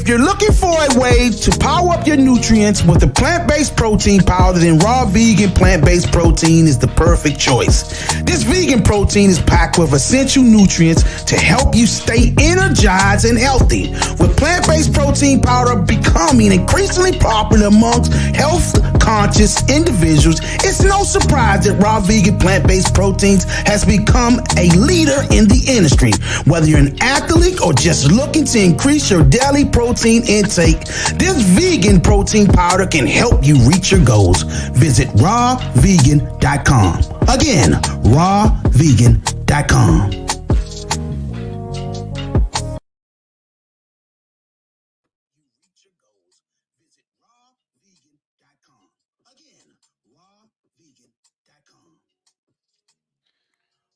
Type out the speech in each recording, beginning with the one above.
If you're looking for a way to power up your nutrients with a plant-based protein powder, then raw vegan plant-based protein is the perfect choice. This vegan protein is packed with essential nutrients to help you stay energized and healthy. With plant-based protein powder becoming increasingly popular amongst health-conscious individuals, it's no surprise that raw vegan plant-based proteins has become a leader in the industry. Whether you're an athlete or just looking to increase your daily protein intake, this vegan protein powder can help you reach your goals. Visit rawvegan.com. Again, rawvegan.com.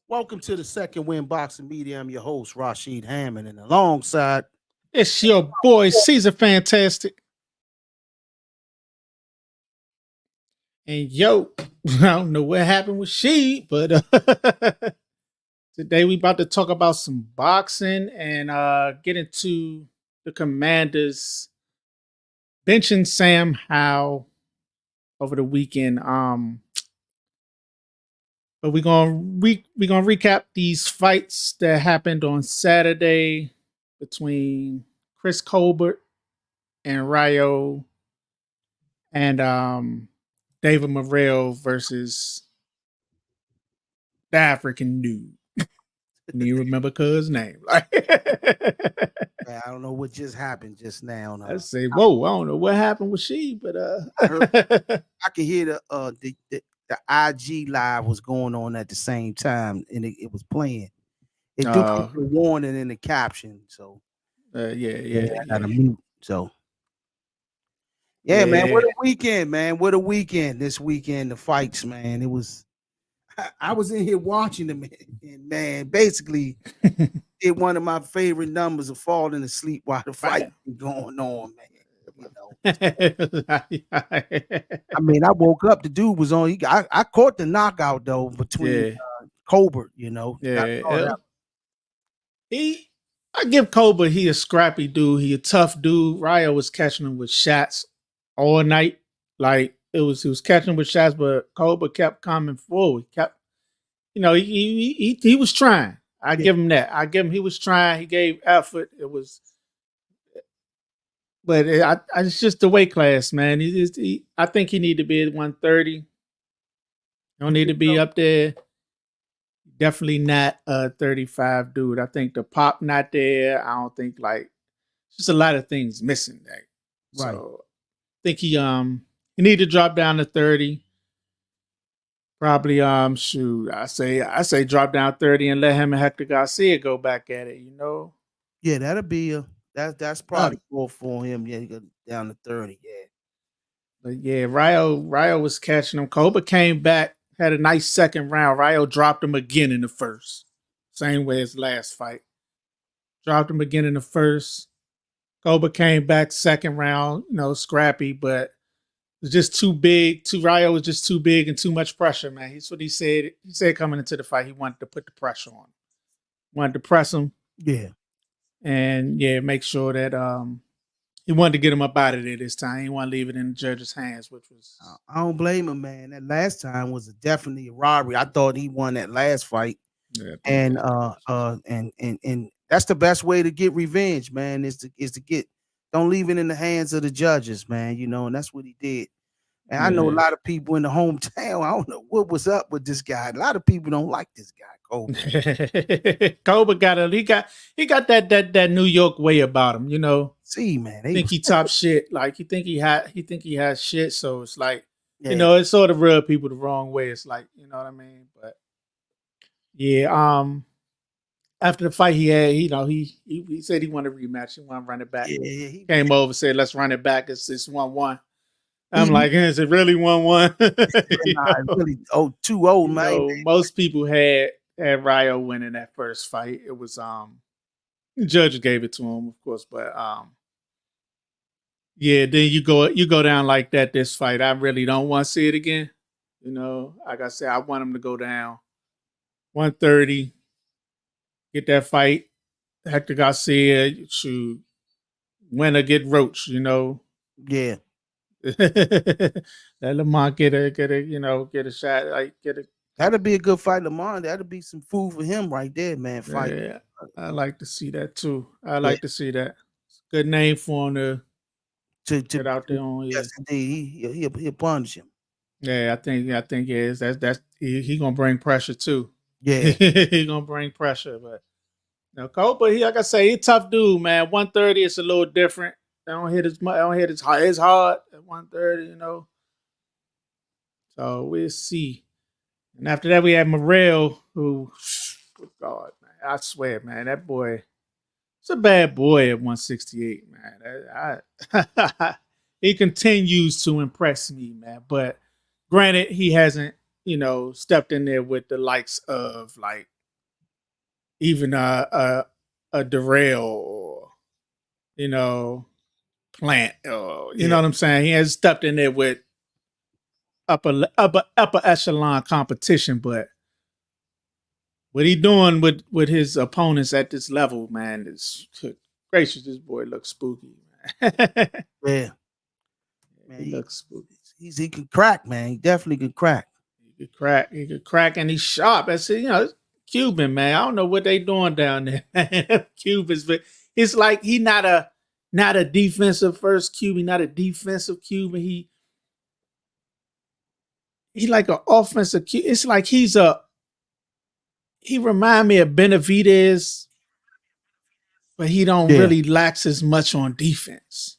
Welcome to the Second Win Boxing Media. I'm your host, Rashid Hammond, and alongside... It's your boy, Caesar Fantastic. And yo, I don't know what happened with she, but today we about to talk about some boxing and get into the Commanders benching Sam Howell over the weekend. But we're gonna recap these fights that happened on Saturday between Chris Colbert and Rayo and David Morrell versus the African dude. And you remember cuz name. I don't know what just happened just now. I say, whoa, I don't know what happened with she, but I could hear the IG live was going on at the same time, and it was playing. It do put the warning in the caption, so yeah. I gotta mute. So yeah, man, what a weekend, man! What a weekend! This weekend, the fights, man. It was. I was in here watching them, and man, basically, it one of my favorite numbers of falling asleep while the fight was going on, man. You know, I mean, I woke up. The dude was on. I caught the knockout though between Colbert. You know, I give Colbert. He a scrappy dude. He a tough dude. Rayo was catching him with shots all night. Like he was catching him with shots, but Colbert kept coming forward. He was trying. I give him that. He was trying. He gave effort. It was. But it's just the weight class, man. I think he need to be at 130. Don't need to be up there. Definitely not a 35 dude. I think the pop not there. I don't think just a lot of things missing there. Right. So I think he need to drop down to 30. Probably I say drop down 30 and let him and Hector Garcia go back at it. Yeah, that'll be that's probably cool for him. Yeah, he go down to 30. Yeah. But yeah, Rayo was catching him. Colbert came back, had a nice second round. Rayo dropped him again in the first. Same way as last fight. Dropped him again in the first. Colbert came back second round, scrappy, but it was just too big. Rayo was just too big and too much pressure, man. That's what he said. He said coming into the fight, he wanted to put the pressure on him. Wanted to press him. Yeah. And make sure that he wanted to get him up out of there this time. He didn't want to leave it in the judge's hands, which was. I don't blame him, man. That last time was definitely a robbery. I thought he won that last fight, and that's the best way to get revenge, man. Is to get. Don't leave it in the hands of the judges, man. And that's what he did. And I know a lot of people in the hometown. I don't know what was up with this guy. A lot of people don't like this guy, Colbert. Colbert he got that New York way about him, See, man, think he top shit. Like he think he has shit. So it's like, it sort of rub people the wrong way. It's like, you know what I mean? But yeah, after the fight he had, he said he wanted a rematch. He wanted to run it back. Yeah, he came over, said, let's run it back. It's 1-1. I'm like, is it really 1-1? Really 2-0, man. Most people had Rayo winning that first fight. It was the judge gave it to him, of course, but then you go down like that this fight. I really don't want to see it again. Like I said, I want him to go down 130, get that fight. Hector Garcia, winner get roach, Yeah. Let Lamont get a get a shot, like get a That'd be a good fight, Lamar. That'd be some food for him right there, man. Fight. yeah. I like to see that too. I Yeah. like to see that. Good name for him to To get out there on. Yeah, yes, indeed. He'll punish him. yeah. I think yes. That's he gonna bring pressure too. Yeah. He gonna bring pressure, but Colbert, he like I say, he tough dude, man. 130, it's a little different. I don't hit I don't hit as hard at 130, So we'll see. And after that, we had Morrell, who, good God, man, I swear, man, that boy, it's a bad boy at 168, man. He continues to impress me, man. But granted, he hasn't, stepped in there with the likes of like even a Darrell or Plant or you know what I'm saying. He has stepped in there with upper echelon competition, but what he doing with his opponents at this level, man, is good gracious. This boy looks spooky, man. Yeah. Man, He looks spooky. he can crack, man. He definitely can crack. He could crack, and he's sharp. I said, Cuban, man. I don't know what they doing down there, man. Cubans, but it's like he not a defensive first Cuban, not a defensive Cuban. He like an offensive Cuban. It's like he remind me of Benavidez, but he don't really lacks as much on defense.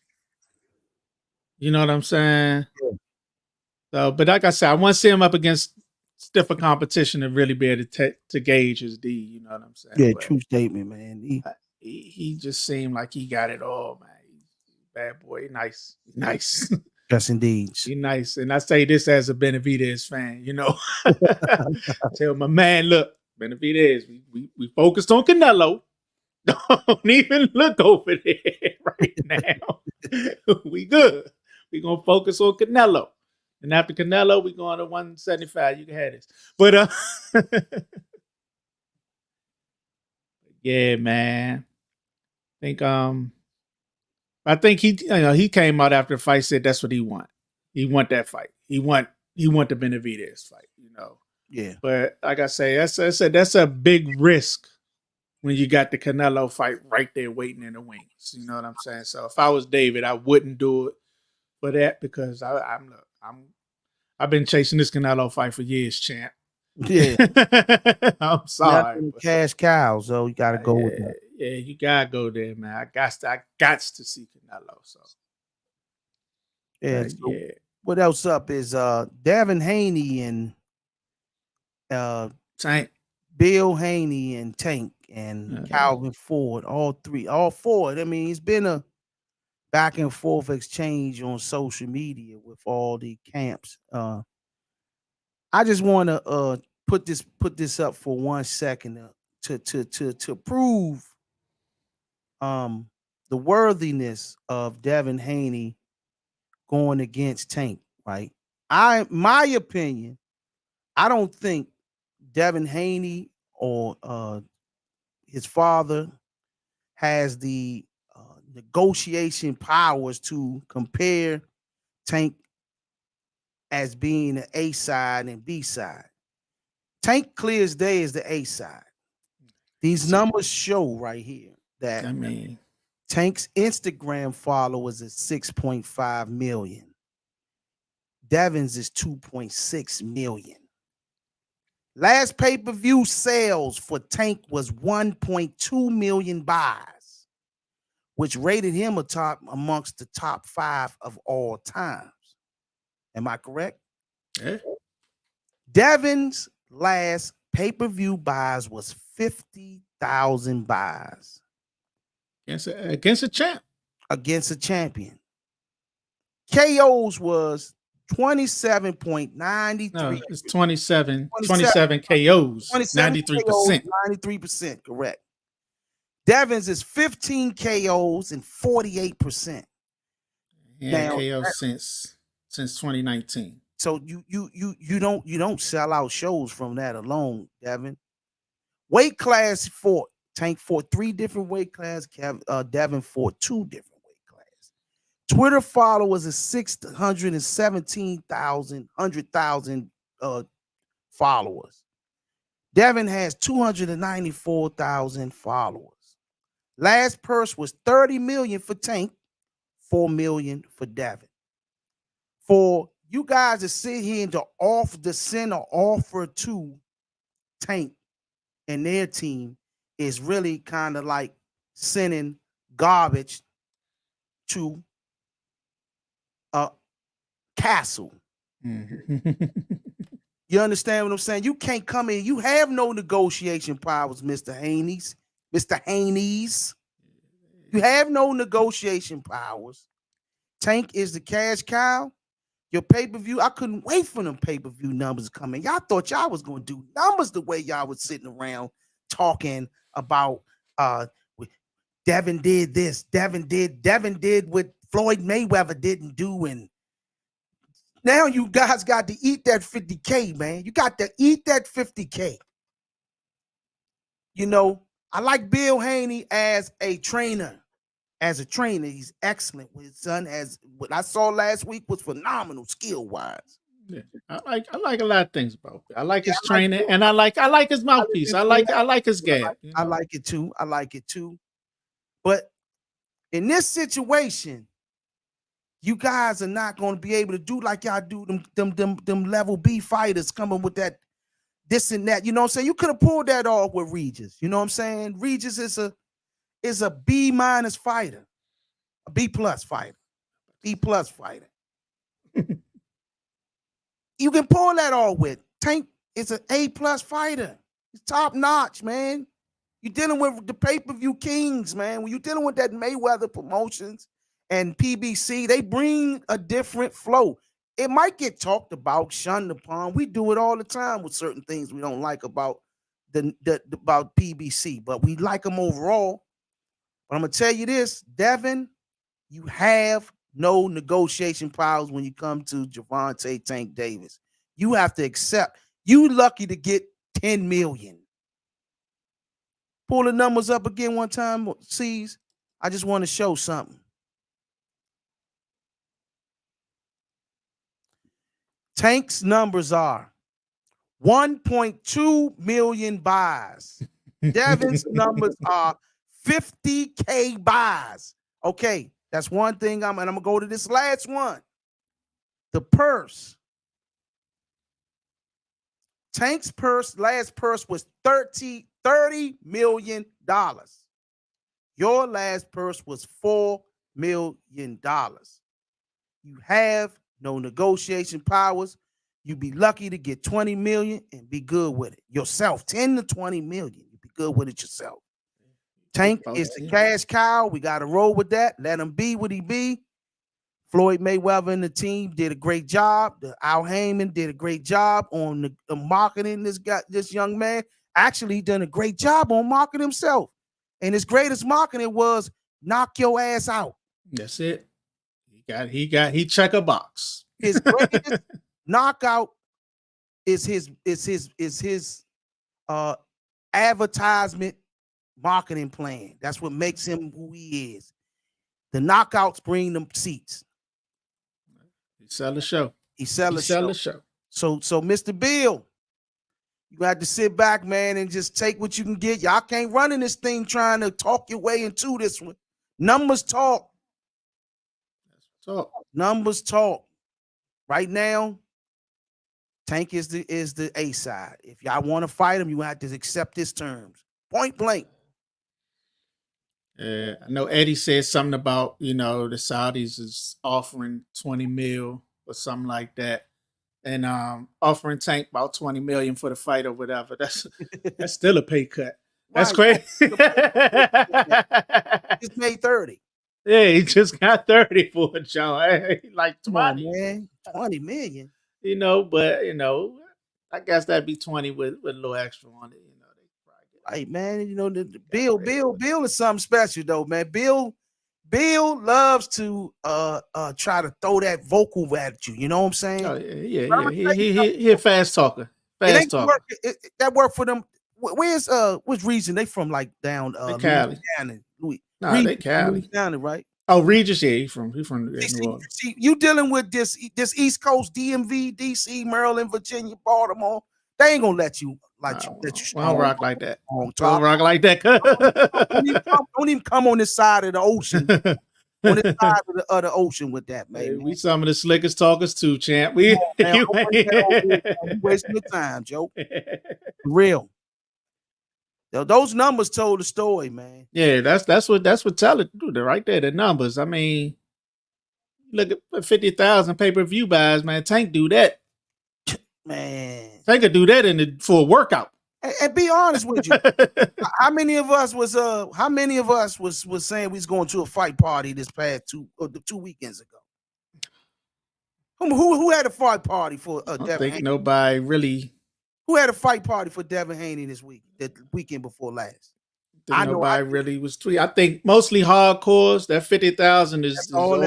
You know what I'm saying? Yeah. So, but like I said, I want to see him up against stiffer competition to really be able to gauge his D. You know what I'm saying? Yeah, but true statement, man. He just seemed like he got it all, man. He's a bad boy, nice. Yes, indeed. He nice, and I say this as a Benavidez fan. Tell my man, look, Benavidez, we focused on Canelo. Don't even look over there right now. We good. We gonna focus on Canelo. And after Canelo, we going to 175. You can have this. But yeah, man. I think he came out after the fight, said that's what he want. He want that fight. He want the Benavidez fight, Yeah. But like I say, that's a big risk when you got the Canelo fight right there waiting in the wings. You know what I'm saying? So if I was David, I wouldn't do it for that because I've been chasing this Canelo fight for years, champ. Yeah. I'm sorry. Cash cows, so you gotta go with that. Yeah, you gotta go there, man. I got to see Canelo. So yeah. What else up is Devin Haney and Tank. Bill Haney and Tank and Calvin Ford, all four. I mean, it's been a back and forth exchange on social media with all the camps. I just want to put this up for 1 second to prove the worthiness of Devin Haney going against Tank. Right? My opinion, I don't think Devin Haney or his father has the negotiation powers to compare Tank as being an A side and B side. Tank clear as day is the A side. These numbers show right here that Tank's Instagram followers is 6.5 million. Devin's is 2.6 million. Last pay-per-view sales for Tank was 1.2 million buys, which rated him amongst the top 5 of all times. Am I correct? Yeah. Devin's last pay-per-view buys was 50,000 buys. Against a champ. Against a champion. KOs was 27.93. No, it's 27 KOs, 93%. 93%, correct. Devin's is 15 KOs and 48%. Yeah, KOs since 2019. So you don't sell out shows from that alone, Devin. Weight class fought. Tank fought 3 different weight classes. Devin fought 2 different weight Twitter followers is 617,000 followers. Devin has 294,000 followers. Last purse was 30 million for Tank, 4 million for Devin. For you guys to sit here and to send an offer to Tank and their team is really kind of like sending garbage to a castle. You understand what I'm saying? You can't come in. You have no negotiation powers, Mr. Haney's. Mr. Haney's. You have no negotiation powers. Tank is the cash cow. Your pay-per-view, I couldn't wait for them pay-per-view numbers coming. Y'all thought y'all was going to do numbers the way y'all was sitting around talking about Devin did this, Devin did what Floyd Mayweather didn't do, and now you guys got to eat that 50K, man. You got to eat that 50K. You know, I like Bill Haney as a trainer. He's excellent. His son has what I saw last week was phenomenal skill-wise. Yeah, I like a lot of things about it. I like his training, and I like his mouthpiece. I like his gab. I like it too. But in this situation, you guys are not going to be able to do like y'all do them level B fighters coming with that this and that. You know what I'm saying? You could have pulled that off with Regis. You know what I'm saying? Regis is a B- fighter, a B+ fighter, B+ fighter. You can pull that off with Tank. Is an A+ fighter. He's top notch, man. You're dealing with the pay-per-view kings, man. When you're dealing with that Mayweather Promotions and PBC, they bring a different flow. It might get talked about, shunned upon. We do it all the time with certain things we don't like about about PBC, but we like them overall. But I'm gonna tell you this, Devin, you have no negotiation powers when you come to Gervonta Tank Davis. You have to accept. You lucky to get 10 million. Pull the numbers up again one time, C's. I just want to show something. Tank's numbers are 1.2 million buys. Devin's numbers are 50K buys. Okay, that's one thing. I'm gonna go to this last one. The purse. Tank's last purse was $30 million. Your last purse was $4 million. You have no negotiation powers. You'd be lucky to get 20 million and be good with it yourself. 10 to 20 million. You'd be good with it yourself. Tank is the cash cow. We got to roll with that. Let him be what he be. Floyd Mayweather and the team did a great job. Al Heyman did a great job on the marketing this young man. Actually, he done a great job on marketing himself. And his greatest marketing was knock your ass out. That's it. He check a box. His greatest knockout is his advertisement marketing plan. That's what makes him who he is. The knockouts bring them seats. He sell the show. So Mr. Bill, you got to sit back, man, and just take what you can get. Y'all can't run in this thing trying to talk your way into this one. Numbers talk. Numbers talk. Right now, Tank is the A side. If y'all want to fight him, you have to accept his terms. Point blank. I know Eddie said something about, the Saudis is offering 20 mil or something like that. And offering Tank about 20 million for the fight or whatever. That's still a pay cut. That's crazy. Just made 30. Yeah, he just got 30 for it, John. Like 20. Man, 20 million. But I guess that'd be 20 with a little extra on it. Right, man. The Bill is something special though, man. Bill loves to try to throw that vocal at you. You know what I'm saying? Oh, yeah. He a fast talker. That worked for them. Where's which region they from? Like down Cali. Louisiana, they Cali. Louisiana, right? Oh, Regis, yeah, he from New Orleans. See, you dealing with this East Coast, DMV, DC, Maryland, Virginia, Baltimore. They ain't gonna let you Don't rock like that. on Don't top. rock like that. Don't even come on this side of the ocean. On this side of the ocean with that, man. Hey, we some of the slickest talkers too, champ. We You wasting your time, Joe. Real. Those numbers told the story, man. Yeah, that's what Teller do right there. The numbers. I mean, look at 50,000 pay-per-view buys, man. Tank do that. Man. Tank could do that for a workout. And be honest with you, how many of us was saying we was going to a fight party this past 2 weekends ago? Who had a fight party for I Devin think Haney? nobody really. Who had a fight party for Devin Haney this week? The weekend before last. I know nobody really was tweeting. I think mostly hardcores. That 50,000 is all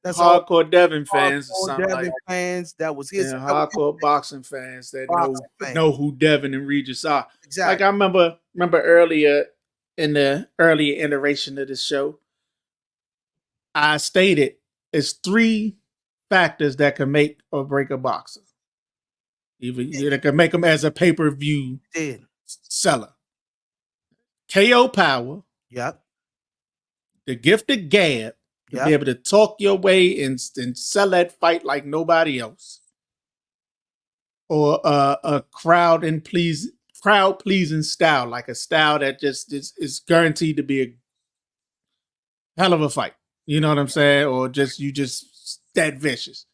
hardcore Devin fans or something Devin like fans. That was his hardcore boxing fans that fans. know who Devin and Regis are. Exactly. Like I remember earlier in the earlier iteration of the show, I stated it's 3 factors that can make or break a boxer. Either can make them as a pay-per-view seller. KO power. Yep. The gift of gab. To be able to talk your way and sell that fight like nobody else. Or a crowd pleasing style, like a style that just is guaranteed to be a hell of a fight. You know what I'm saying? Or just that vicious.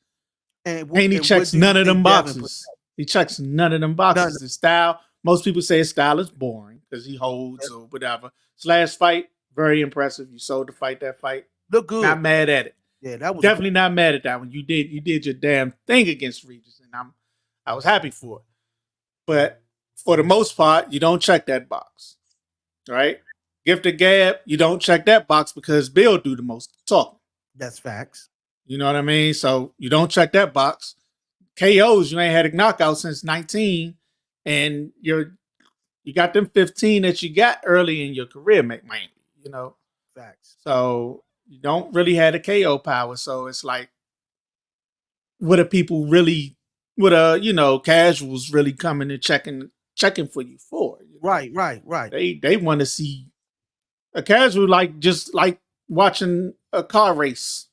And he checks none of them boxes. He checks none of them boxes. The style, most people say his style is boring because he holds or whatever. His last fight, very impressive. You sold that fight. Look good. Not mad at it. Yeah, that was definitely not mad at that one. You did your damn thing against Regis, and I was happy for it. But for the most part, you don't check that box, right? Gift of gab, you don't check that box because Bill do the most talking. That's facts. You know what I mean? So you don't check that box. KOs, you ain't had a knockout since 19, and you got them 15 that you got early in your career, man. You know, facts. So you don't really have the KO power. So it's like, what are people really? What are casuals really coming and checking for you for? You know? Right. They want to see a casual just like watching a car race.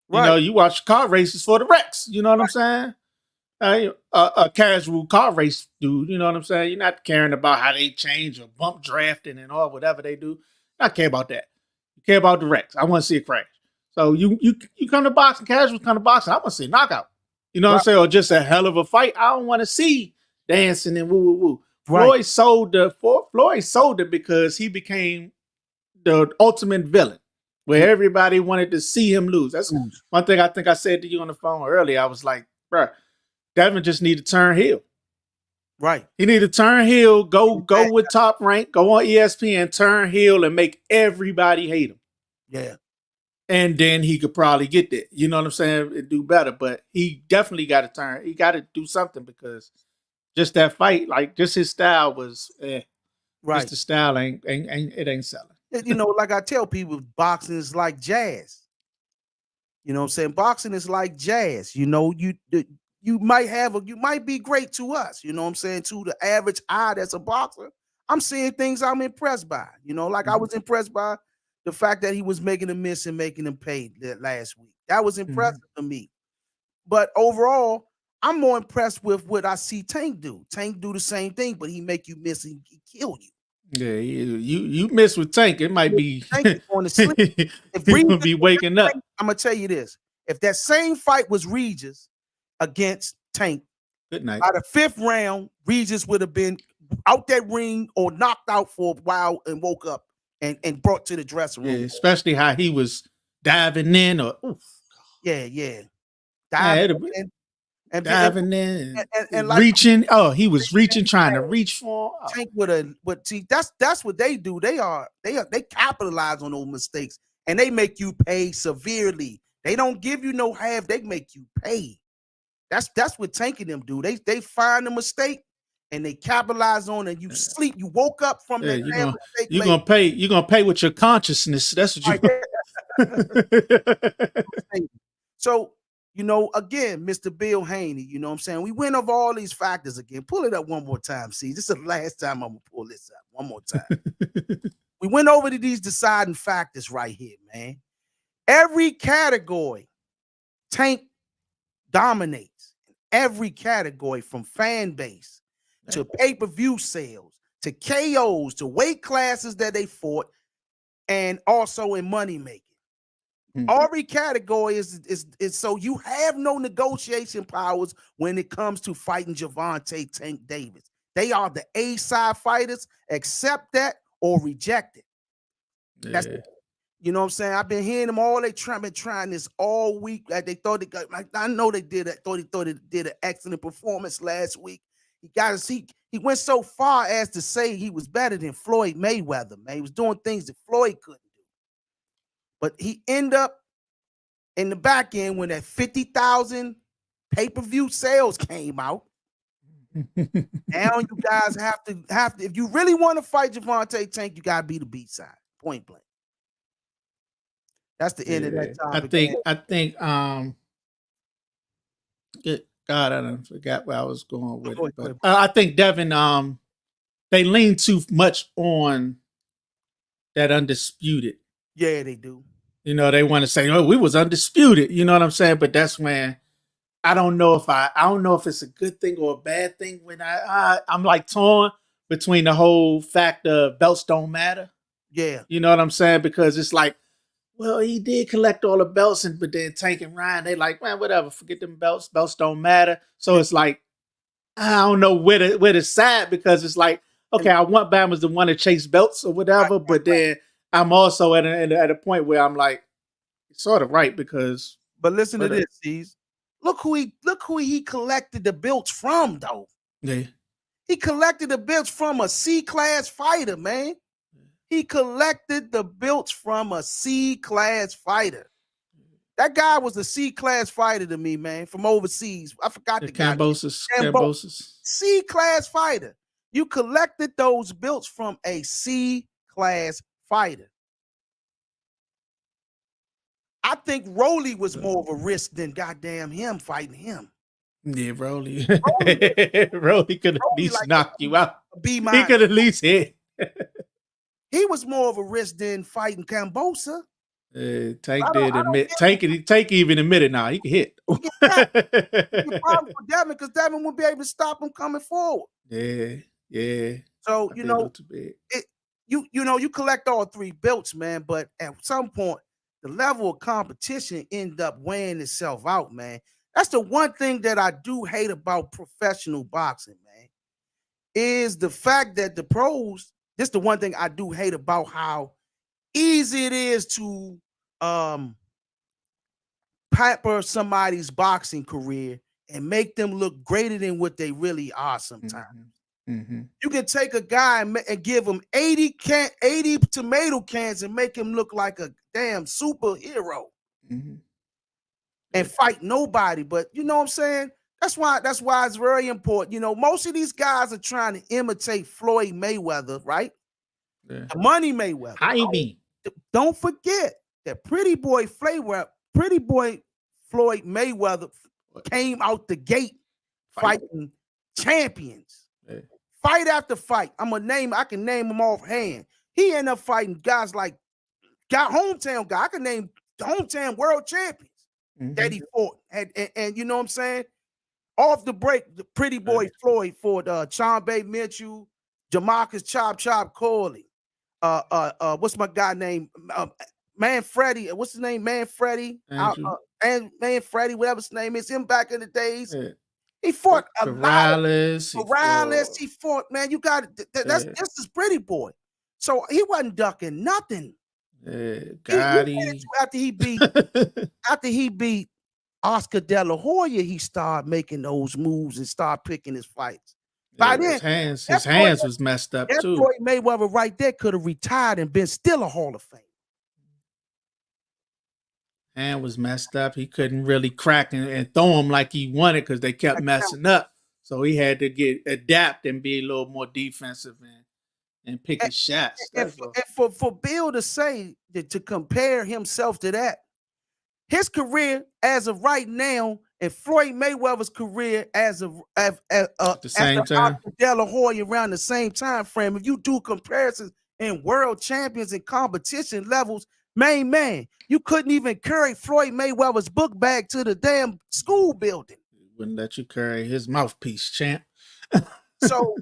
Right. You watch car races for the wrecks. You know what I'm saying? A casual car race dude, you know what I'm saying? You're not caring about how they change or bump drafting and all whatever they do. I care about that. You care about the wrecks. I want to see a crash. So you come to boxing, casuals come to boxing. I want to see a knockout. You know what I'm saying? Or just a hell of a fight. I don't want to see dancing and woo woo woo. Right. Floyd sold it because he became the ultimate villain, where everybody wanted to see him lose. That's one thing I think I said to you on the phone earlier. I was like, bro, Devin just need to turn heel. Right. He need to turn heel, go with Top Rank, go on ESPN, turn heel, and make everybody hate him. Yeah. And then he could probably get there. You know what I'm saying? And do better. But he definitely got to turn. He got to do something because just that fight, like just his style was right. Just the style ain't selling. Like I tell people, boxing is like jazz. You know what I'm saying? Boxing is like jazz. You might be great to us, you know what I'm saying? To the average eye that's a boxer, I'm seeing things I'm impressed by. I was impressed by the fact that he was making a miss and making him pay last week. That was impressive to me. But overall, I'm more impressed with what I see Tank do. Tank do the same thing, but he make you miss and he kill you. Yeah, you miss with Tank. It might be Tank is going to sleep. If he will be waking up. I'm gonna tell you this: if that same fight was Regis against Tank, good night. By the 5th round, Regis would have been out that ring or knocked out for a while and woke up and brought to the dressing room. Yeah, especially how he was diving in or diving in and like, reaching. Oh, he was reaching, trying to reach for Tank see, that's what they do. They capitalize on those mistakes and they make you pay severely. They don't give you no half, they make you pay. That's what Tank and them do. They find a mistake and they capitalize on it. You sleep. You woke up from that mistake. You're gonna pay with your consciousness. That's what you. So, again, Mr. Bill Haney, you know what I'm saying? We went over all these factors again. Pull it up one more time. See, this is the last time I'm going to pull this up. One more time. We went over to these deciding factors right here, man. Every category, Tank dominates. Every category, from fan base to pay-per-view sales to KOs to weight classes that they fought, and also in money making. Every category is so you have no negotiation powers when it comes to fighting Gervonta Tank Davis. They are the A-side fighters. Accept that or reject it. That's you know what I'm saying? I've been hearing them all. Been trying this all week. Like they thought I know they did it. Thought it did an excellent performance last week. He went so far as to say he was better than Floyd Mayweather, man. He was doing things that Floyd couldn't do. But he ended up in the back end when that 50,000 pay-per-view sales came out. Now you guys have to, if you really want to fight Gervonta Tank, you gotta be the B side, point blank. That's the end of that topic. I think God, I don't forgot where I was going with it. But I think Devin, they lean too much on that undisputed. Yeah, they do. They want to say, "Oh, we was undisputed." You know what I'm saying? But that's when I don't know if it's a good thing or a bad thing. When I'm like torn between the whole fact of belts don't matter. Yeah, you know what I'm saying? Because it's like, well, he did collect all the belts, but then Tank and Ryan, they like, man, whatever, forget them belts. Belts don't matter. So it's like, I don't know where to side, because it's like, okay, I want Bama's the one to chase belts or whatever, but then I'm also at a point where I'm like, sort of right, because. But listen to this, C's. Look who he collected the belts from, though. Yeah, he collected the belts from a C-class fighter, man. He collected the belts from a C-class fighter. That guy was a C-class fighter to me, man, from overseas. I forgot the guy. Cambosis. C-class fighter. You collected those belts from a C-class fighter. I think Rolly was more of a risk than goddamn him fighting him. Yeah, Rolly could at least knock you out. He could at least hit. He was more of a risk than fighting Cambosa. Tank did admit. Tank even admitted now he can hit. The problem for Devin, because Devin wouldn't be able to stop him coming forward. Yeah. So you collect all three belts, man. But at some point, the level of competition end up weighing itself out, man. That's the one thing that I do hate about professional boxing, man, is the fact that the pros. This is the one thing I do hate about how easy it is to pamper somebody's boxing career and make them look greater than what they really are sometimes. Mm-hmm. You can take a guy and give him 80 tomato cans and make him look like a damn superhero and fight nobody. But you know what I'm saying? That's why it's very important. Most of these guys are trying to imitate Floyd Mayweather, right? Yeah. Money Mayweather. Don't forget that Pretty Boy Floyd Mayweather came out the gate fighting champions. Yeah. Fight after fight. I can name them offhand. He ended up fighting guys like hometown guy. I can name hometown world champions that he fought. And you know what I'm saying? Off the break, the Pretty Boy Floyd fought Chambay Mitchell, Jamarcus Chop Corley. What's my guy name? Man Freddie. What's his name? Man Freddie. And Man Freddie, whatever his name is. Him back in the days. Yeah. He fought Morales. He fought, man. You got it. This is Pretty Boy. So he wasn't ducking nothing. After he beat Oscar De La Hoya, he started making those moves and started picking his fights. By then, his hands was messed up too. Floyd Mayweather right there could have retired and been still a Hall of Fame. Hand was messed up. He couldn't really crack and throw him like he wanted because they kept messing up. So he had to adapt and be a little more defensive and picking shots. And for Bill to say that, to compare himself to that, his career as of right now and Floyd Mayweather's career as of at the same time, De La Hoya around the same time frame. If you do comparisons in world champions and competition levels, man, you couldn't even carry Floyd Mayweather's book bag to the damn school building. Wouldn't let you carry his mouthpiece, champ. So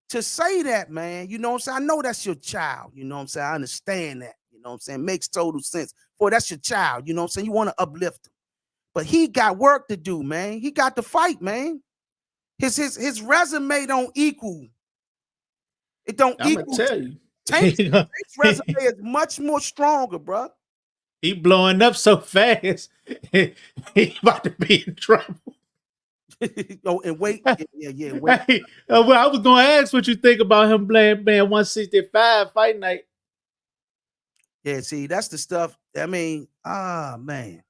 to say that, man, you know what I'm saying? I know that's your child. You know what I'm saying? I understand that. You know what I'm saying? Makes total sense. Boy, that's your child. You know what I'm saying? You want to uplift him. But he got work to do, man. He got to fight, man. His resume don't equal. It don't equal. I'm gonna tell you. Tank's resume is much more stronger, bro. He blowing up so fast. He about to be in trouble. Oh, and wait. Yeah, wait. Hey, well, I was gonna ask what you think about him playing 165 fight night. Yeah, see, that's the stuff. I mean, man.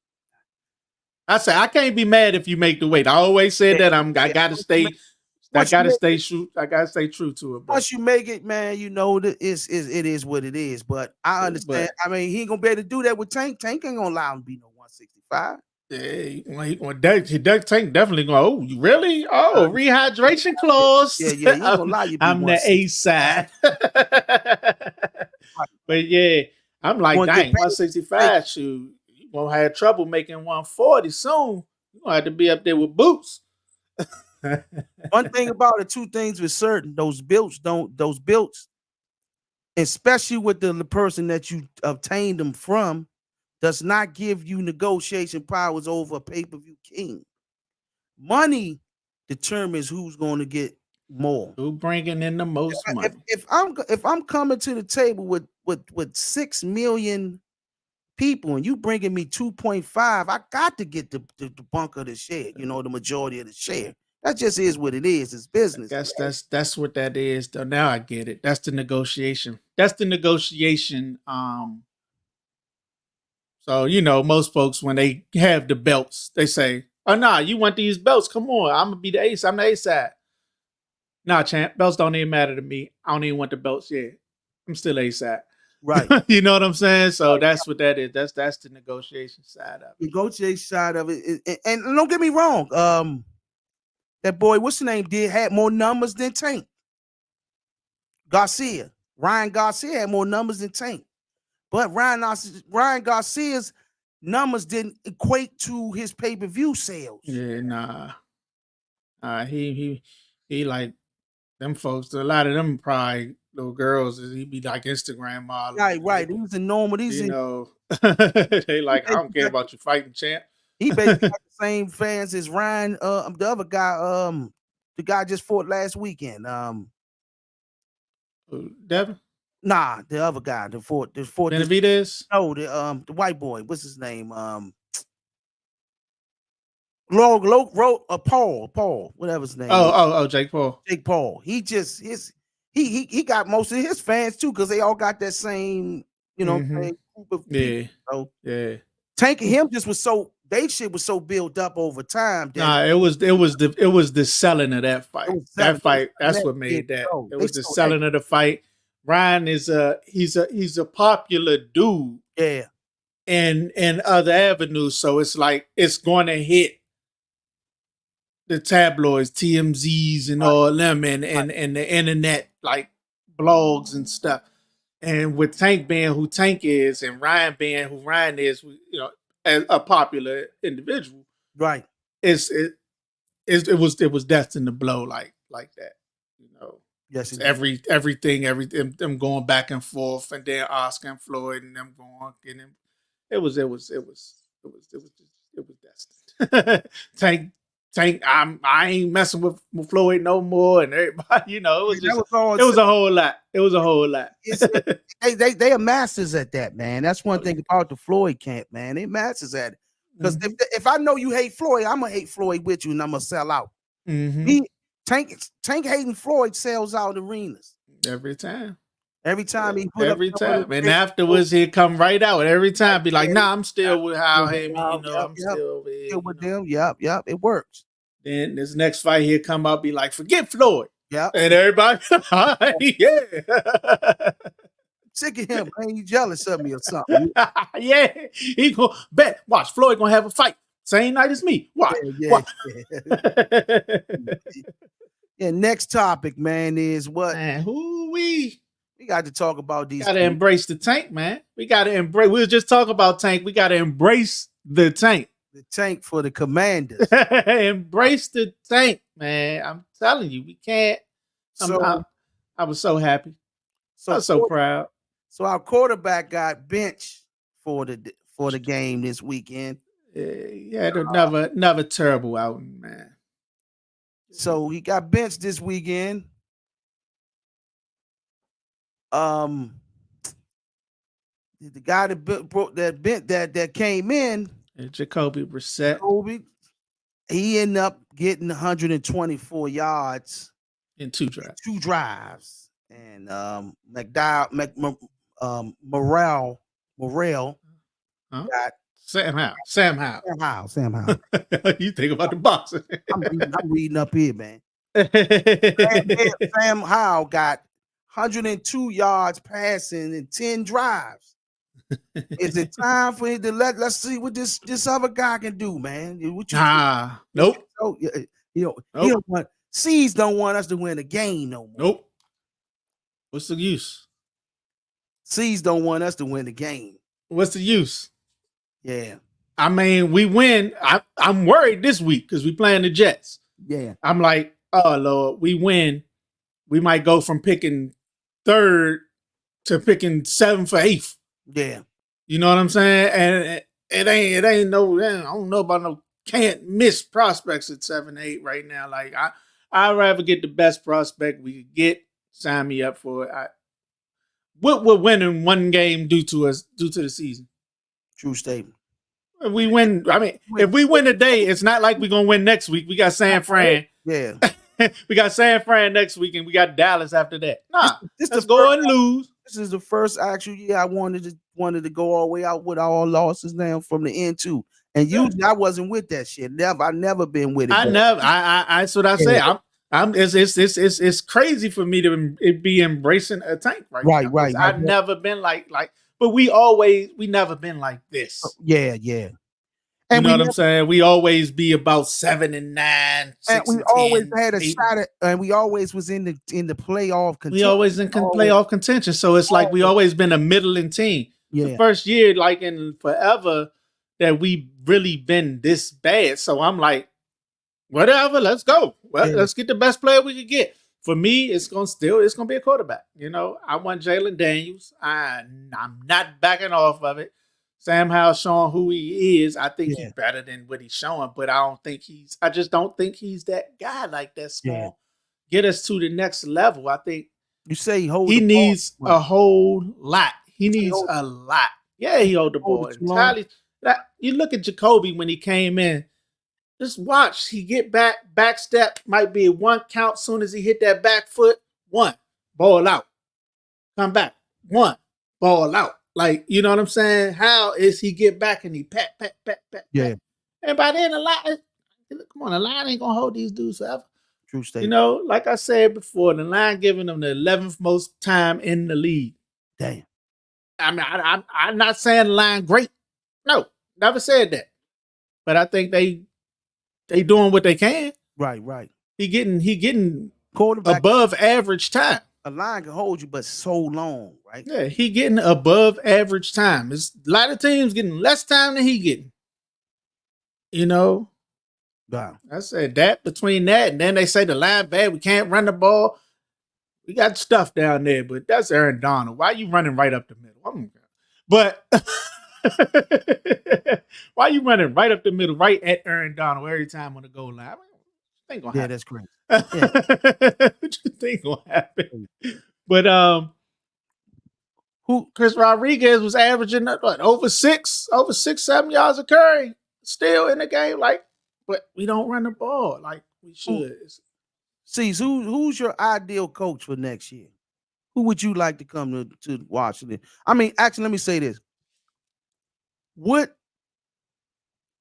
I say I can't be mad if you make the weight. I always said that I gotta stay. I gotta stay true. I gotta stay true to it. Bro. Once you make it, man, you know that it is what it is. But I understand. I mean, he ain't gonna be able to do that with Tank. Tank ain't gonna allow him to be no 165. Doug Tank definitely going. Oh, you really? Oh, rehydration clause. Yeah. He ain't gonna allow you. I'm the A side. But yeah, I'm like, dang, 165. Shoot, you won't have trouble making 140 soon. You gonna have to be up there with boots. One thing about it, two things for certain: those builds, especially with the person that you obtained them from, does not give you negotiation powers over a pay-per-view king. Money determines who's going to get more. Who bringing in the most money? If I'm coming to the table with 6 million people and you bringing me 2.5, I got to get the bunk of the share. You know, the majority of the share. That just is what it is. It's business. That's what that is. Though. Now I get it. That's the negotiation. That's the negotiation. So, you know, most folks, when they have the belts, they say, oh, nah, you want these belts? Come on. I'm going to be the ace. I'm the A side. Nah, champ. Belts don't even matter to me. I don't even want the belts. Yeah. I'm still A side. Right. You know what I'm saying? So that's what that is. That's the negotiation side of it. Negotiation side of it. And don't get me wrong. That boy, what's the name, had more numbers than Tank. Ryan Garcia had more numbers than Tank. But Ryan Garcia's numbers didn't equate to his pay-per-view sales. Yeah, nah. He like them folks. A lot of them probably little girls. He be like Instagram models. Right. These are normal. These, you know, they like I don't care about you fighting, champ. He basically got the same fans as Ryan. The other guy, the guy just fought last weekend. Devin. Nah, the other guy, the fought. Benavidez? No, the white boy. What's his name? Paul, whatever his name. Oh, Jake Paul. Jake Paul. He just he got most of his fans too because they all got that same, you know, same group of people. So, yeah. Tank and him just was so. They shit was so built up over time. Nah, it was the selling of that fight. That fight, that's what made that. It was the selling of the fight. Ryan is he's a popular dude. Yeah. In other avenues. So it's like it's gonna hit the tabloids, TMZs and all them and the internet like blogs and stuff. And with Tank being who Tank is and Ryan being who Ryan is, you know, as a popular individual, right? It was destined to blow like that, you know. Yes, everything them going back and forth, and then Oscar and Floyd and them going, and them, it was destined. Tank, I ain't messing with Floyd no more, and everybody, you know, it was a whole lot. It was a whole lot. They are masters at that, man. That's one thing about the Floyd camp, man. They masters at it. Because if I know you hate Floyd, I'm gonna hate Floyd with you, and I'm gonna sell out. Mm-hmm. Tank hating Floyd sells out arenas every time. Every time he put every time, and afterwards he'd come right out. Every time, be like, "Nah, I'm still with Howell, Haney. You know, I'm still over here with them." Yep, it works. Then this next fight, he'll come out, be like, "Forget Floyd. Yeah. And everybody, yeah. Sick of him. Man, you jealous of me or something? Yeah. He go bet. Watch, Floyd gonna have a fight. Same night as me. Watch. Yeah, Watch. Yeah. Next topic, man, is what Man, who we got to talk about these. gotta embrace the tank, man. We gotta embrace. We was just talking about tank. We gotta embrace the tank. The tank for the Commanders. Embrace the tank, man. I'm telling you, we can't. I was so happy. I was so proud. So our quarterback got benched for the game this weekend. Yeah, another terrible outing, man. So he got benched this weekend. The guy that came in, Jacoby Brissett, he ended up getting 124 yards in 2 drives. And Morrell got Sam Howell. Sam Howell. You think about the boxer. I'm reading up here, man. Sam Howell got 102 yards passing in 10 drives. Is it time for him to let's see what this other guy can do, man? What you nope. Oh, he don't want C's don't want us to win a game no more. Nope. What's the use? C's don't want us to win the game. What's the use? Yeah. I mean, we win. I'm worried this week because we playing the Jets. Yeah. I'm like, oh Lord, we win. We might go from picking 3rd to picking 7th or 8th. Yeah. You know what I'm saying? And it ain't no, I don't know about no can't miss prospects at 7-8 right now. Like I'd rather get the best prospect we could get. Sign me up for it. What would winning one game do to us due to the season? True statement. If we win, I mean, if we win today, it's not like we're gonna win next week. We got San Fran. Yeah. We got San Fran next week, and we got Dallas after that. Nah, let's go and lose. This is the first actual year I wanted to go all the way out with all losses now from the end too. And usually I wasn't with that shit. I never been with it. I that's what I say. It's crazy for me to be embracing a tank right now. Right. I've never been like, but we never been like this. Yeah. And you know what I'm saying? We always be about 7 and 9, 6 and we and always 10, had a 8. shot at, and we always was in the playoff contention. We always in playoff contention. So it's like we always been a middling team. Yeah. The first year, like in forever, that we really been this bad. So I'm like, whatever, let's go. Well, let's get the best player we could get. For me, it's gonna be a quarterback. You know, I want Jalen Daniels. I'm not backing off of it. Sam Howell showing who he is. I think he's better than what he's showing, but I just don't think he's that guy like that's gonna get us to the next level. I think you say he needs a whole lot. He needs a lot. Yeah, he hold the ball. You look at Jacoby when he came in. Just watch. He get back step, might be a 1 count soon as he hit that back foot. 1, ball out. Come back. 1, ball out. Like, you know what I'm saying? How is he get back and he pat. Yeah. And by then the line ain't gonna hold these dudes forever. True statement. You know, like I said before, the line giving them the 11th most time in the league. Damn. I mean, I'm not saying the line great. No, never said that. But I think they doing what they can. Right. He getting quarterback above average time. A line can hold you, but so long, right? Yeah, he getting above average time. It's a lot of teams getting less time than he getting. You know? Wow. I said that between that, and then they say the line bad, we can't run the ball. We got stuff down there, but that's Aaron Donald. Why are you running right up the middle? But why are you running right up the middle, right at Aaron Donald every time on the goal line? Ain't gonna happen. That's great. What you think gonna happen? But Chris Rodriguez was averaging over 6-7 yards a carry, still in the game. Like, but we don't run the ball like we should. See, who's your ideal coach for next year? Who would you like to come to Washington? I mean, actually, let me say this. What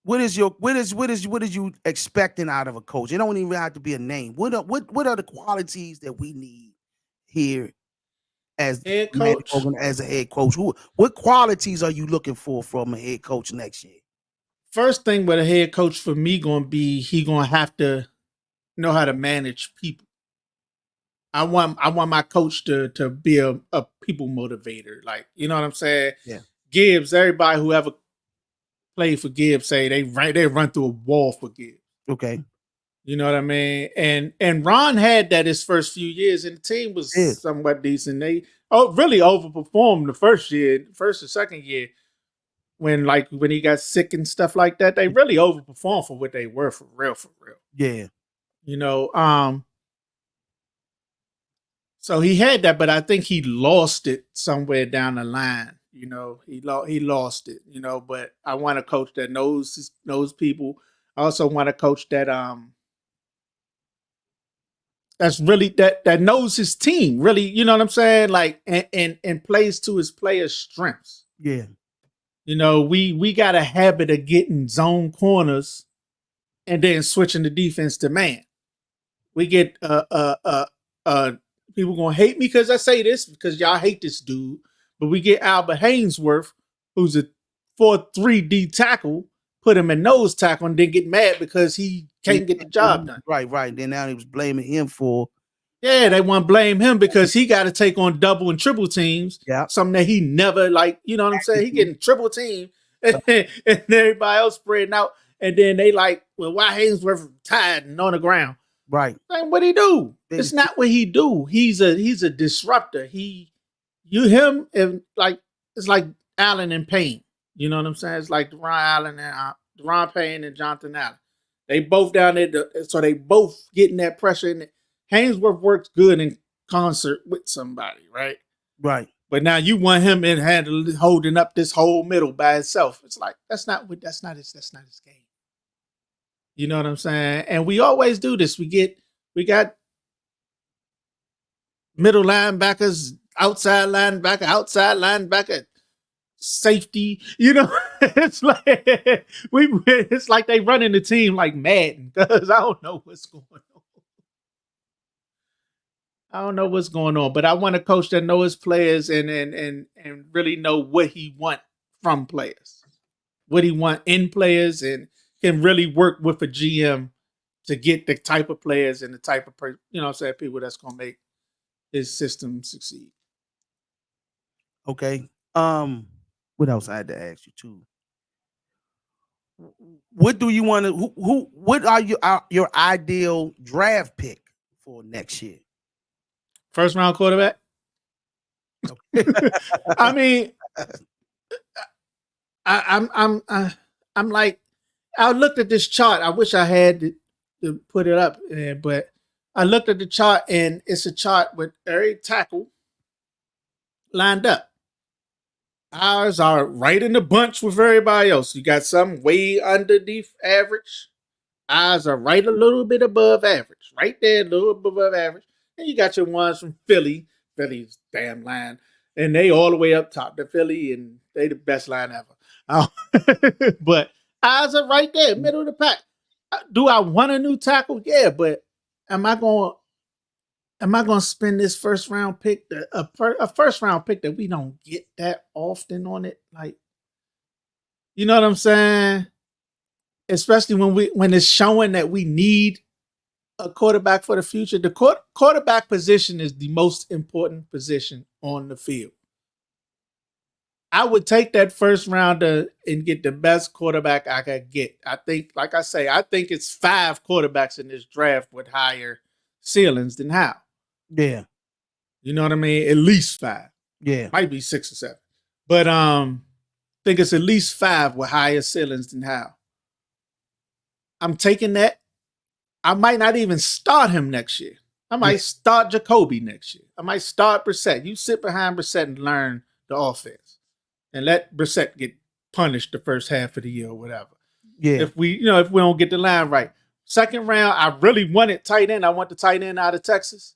what is you expecting out of a coach? It don't even have to be a name. What are the qualities that we need here as Head coach. as a head coach? What qualities are you looking for from a head coach next year? First thing with a head coach for me gonna be he gonna have to know how to manage people. I want my coach to be a people motivator. Like, you know what I'm saying? Yeah. Gibbs, everybody who ever played for Gibbs say they run through a wall for Gibbs. Okay. You know what I mean? And Ron had that his first few years, and the team was somewhat decent. They really overperformed the first or second year when he got sick and stuff like that. They really overperformed for what they were for real. Yeah. You know, so he had that, but I think he lost it somewhere down the line. You know, he lost it. You know, but I want a coach that knows people. I also want a coach that that's really that knows his team. Really, you know what I'm saying? Like and plays to his players' strengths. Yeah. You know, we got a habit of getting zone corners and then switching the defense to man. We get people gonna hate me because I say this because y'all hate this dude, but we get Albert Hainsworth, who's a 4-3 D tackle, put him in nose tackle, and then get mad because he can't get the job done. Right. Then now he was blaming him for. Yeah, they want to blame him because he got to take on double and triple teams. Yeah, something that he never you know what I'm saying? He getting triple team, and everybody else spreading out, and then they like, well, why Hainsworth tired and on the ground? Right. Like, what he do? It's not what he do. He's a disruptor. And like it's like Allen and Payne. You know what I'm saying? It's like Deron Payne and Jonathan Allen. They both down there, so they both getting that pressure. And Hainsworth works good in concert with somebody, right? Right. But now you want him in holding up this whole middle by himself. It's like that's not his game. You know what I'm saying? And we always do this. We got middle linebackers, outside linebacker, safety. You know, it's like they running the team like Madden because I don't know what's going on. But I want a coach that knows his players and really know what he want from players, what he want in players, and can really work with a GM to get the type of players and the type of people that's gonna make his system succeed. Okay. What else I had to ask you too? What do you want to? What are your ideal draft pick for next year? First round quarterback. Okay. I mean, I'm like, I looked at this chart. I wish I had to put it up, but I looked at the chart, and it's a chart with every tackle lined up. Ours are right in the bunch with everybody else. You got some way underneath average. Ours are right a little bit above average. Right there, a little above average. And you got your ones from Philly. Philly's damn line. And they all the way up top. The Philly, and they the best line ever. But ours are right there, middle of the pack. Do I want a new tackle? Yeah, but am I going to spend this first round pick, a first round pick that we don't get that often on it? Like, you know what I'm saying? Especially when it's showing that we need a quarterback for the future. The quarterback position is the most important position on the field. I would take that first rounder and get the best quarterback I could get. I think, like I say, I think it's 5 quarterbacks in this draft with higher ceilings than Howell. Yeah. You know what I mean? At least 5. Yeah. Might be 6 or 7. But I think it's at least 5 with higher ceilings than Howell. I'm taking that. I might not even start him next year. I might start Jacoby next year. I might start Brissett. You sit behind Brissett and learn the offense. And let Brissett get punished the first half of the year or whatever. Yeah. If we don't get the line right. Second round, I really wanted tight end. I want the tight end out of Texas.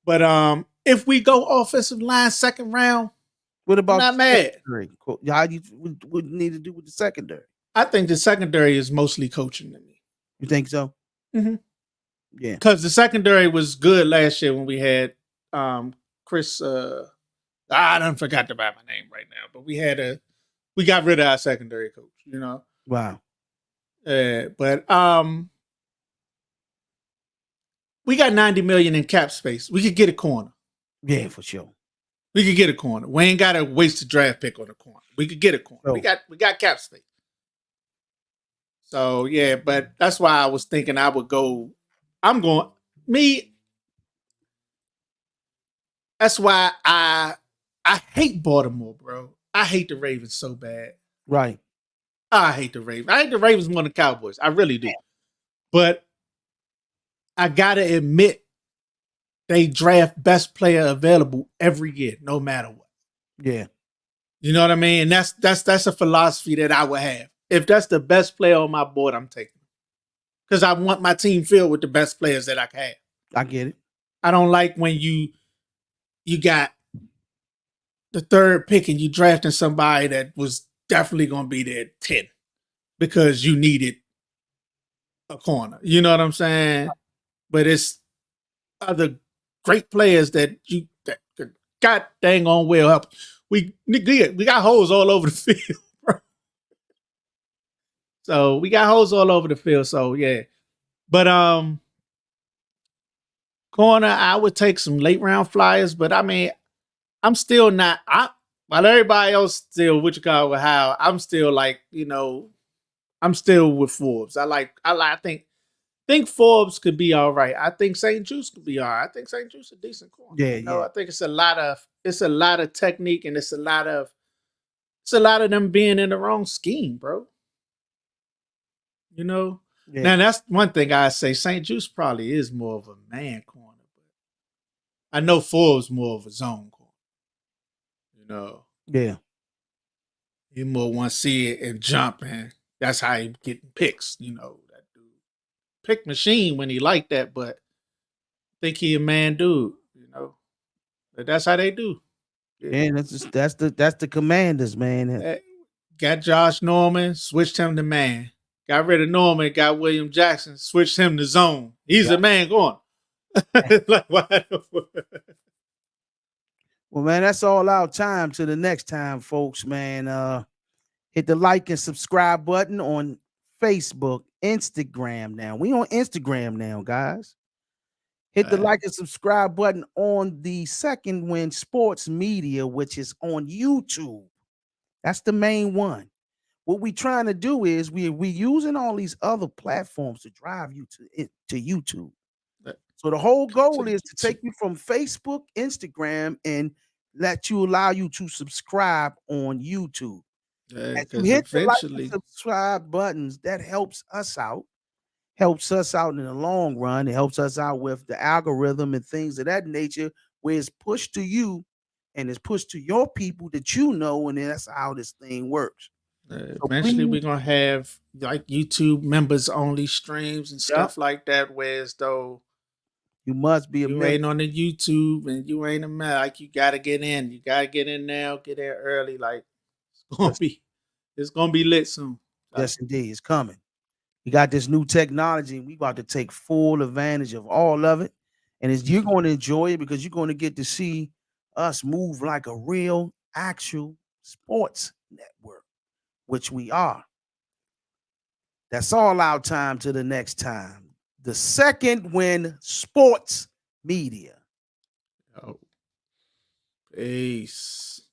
But if we go offensive line second round, what about I'm not mad. What do you need to do with the secondary? I think the secondary is mostly coaching to me. You think so? Mm-hmm. Yeah. Because the secondary was good last year when we had Chris. I don't forgot about my name right now, but we got rid of our secondary coach. You know. Wow. But we got $90 million in cap space. We could get a corner. Yeah, for sure. We could get a corner. We ain't got to waste a draft pick on a corner. We could get a corner. Oh. We got cap space. So yeah, but that's why I was thinking I would go. I'm going me. That's why I hate Baltimore, bro. I hate the Ravens so bad. Right. I hate the Ravens. I hate the Ravens more than the Cowboys. I really do. But I gotta admit, they draft best player available every year, no matter what. Yeah. You know what I mean? And that's a philosophy that I would have. If that's the best player on my board, I'm taking it. Because I want my team filled with the best players that I can have. I get it. I don't like when you got the third pick and you drafting somebody that was definitely going to be there at 10 because you needed a corner. You know what I'm saying? But it's other great players that God dang on well help. We got holes all over the field, bro. So we got holes all over the field. So yeah. But corner, I would take some late round flyers, but I mean, I'm still not while everybody else still with Howell, I'm still like, I'm still with Forbes. I think Forbes could be all right. I think St. Juice could be all right. I think St. Juice is a decent corner. Yeah, I think it's a lot of technique and it's a lot of them being in the wrong scheme, bro. You know? Yeah. Now that's one thing I say. St. Juice probably is more of a man corner, but I know Forbes more of a zone corner. You know? Yeah. He more want to see it and jump, and that's how he getting picks. You know, that dude pick machine when he like that, but I think he a man dude. You know, but that's how they do. Yeah, that's the Commanders, man. Got Josh Norman, switched him to man. Got rid of Norman, got William Jackson, switched him to zone. He's a man going. Like, why? Well, man, that's all our time. To the next time, folks, man. Hit the like and subscribe button on Facebook, Instagram now. We on Instagram now, guys. Hit the like and subscribe button on the Second Wind Sports Media, which is on YouTube. That's the main one. What we trying to do is we using all these other platforms to drive you to YouTube. So the whole goal is to take you from Facebook, Instagram, and allow you to subscribe on YouTube. As you hit the like and subscribe buttons, that helps us out. Helps us out in the long run. It helps us out with the algorithm and things of that nature, where it's pushed to you and it's pushed to your people that you know, and that's how this thing works. Eventually, we're gonna have like YouTube members only streams and stuff like that, whereas though you must be you ain't on the YouTube and you ain't a man, like you gotta get in. You gotta get in now, get there early. Like it's gonna be lit soon. Yes, indeed, it's coming. We got this new technology, and we about to take full advantage of all of it. And you're going to enjoy it because you're going to get to see us move like a real, actual sports network, which we are. That's all our time. To the next time. The Second Wind Sports Media. Peace.